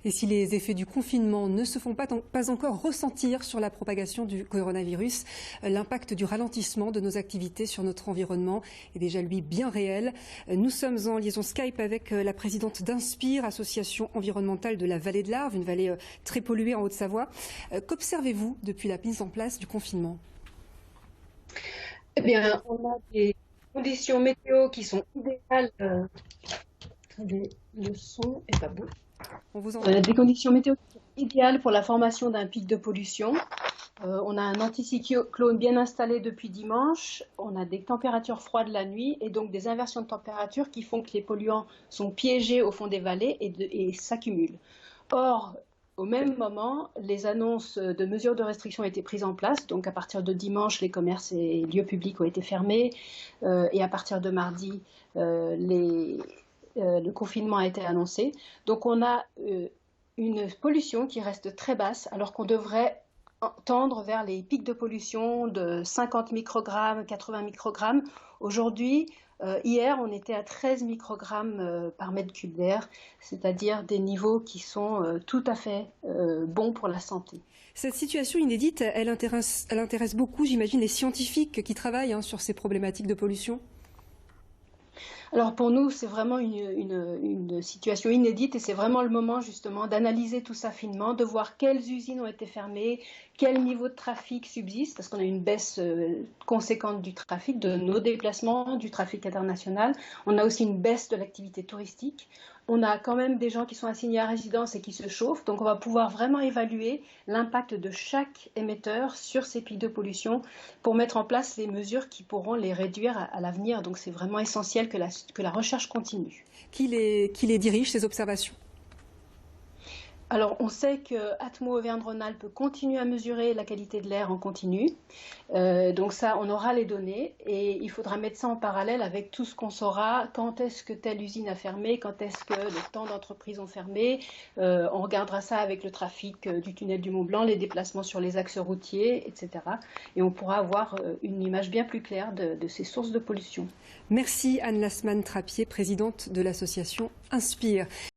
Et si les effets du confinement ne se font pas encore ressentir sur la propagation du coronavirus, l'impact du ralentissement de nos activités sur notre environnement est déjà, lui, bien réel. Nous sommes en liaison Skype avec la présidente d'Inspire, association environnementale de la vallée de l'Arve, une vallée très polluée en Haute-Savoie. Qu'observez-vous depuis la mise en place du confinement? Eh bien, on a des conditions météo qui sont idéales. Attendez, le son est pas bon. On vous On entend. a des conditions météo qui sont idéales pour la formation d'un pic de pollution. On a un anticyclone bien installé depuis dimanche. On a des températures froides la nuit et donc des inversions de température qui font que les polluants sont piégés au fond des vallées et s'accumulent. Or, au même moment, les annonces de mesures de restriction ont été prises en place. Donc, à partir de dimanche, les commerces et lieux publics ont été fermés. Et à partir de mardi, le confinement a été annoncé. Donc, on a une pollution qui reste très basse, alors qu'on devrait tendre vers les pics de pollution de 50 microgrammes, 80 microgrammes. Aujourd'hui, hier, on était à 13 microgrammes par mètre cube d'air, c'est-à-dire des niveaux qui sont tout à fait bons pour la santé. Cette situation inédite, elle intéresse beaucoup, j'imagine, les scientifiques qui travaillent sur ces problématiques de pollution. Alors pour nous, c'est vraiment une situation inédite et c'est vraiment le moment justement d'analyser tout ça finement, de voir quelles usines ont été fermées, quel niveau de trafic subsiste, parce qu'on a une baisse conséquente du trafic, de nos déplacements, du trafic international. On a aussi une baisse de l'activité touristique. On a quand même des gens qui sont assignés à résidence et qui se chauffent, donc on va pouvoir vraiment évaluer l'impact de chaque émetteur sur ces pics de pollution pour mettre en place les mesures qui pourront les réduire à l'avenir. Donc c'est vraiment essentiel que la recherche continue. Qui les dirige, ces observations? Alors, on sait que Atmo Auvergne-Rhône-Alpes continue à mesurer la qualité de l'air en continu. Donc ça, on aura les données et il faudra mettre ça en parallèle avec tout ce qu'on saura. Quand est-ce que telle usine a fermé? Quand est-ce que les temps d'entreprise ont fermé? On regardera ça avec le trafic du tunnel du Mont-Blanc, les déplacements sur les axes routiers, etc. Et on pourra avoir une image bien plus claire de ces sources de pollution. Merci Anne Lasman-Trappier, présidente de l'association Inspire.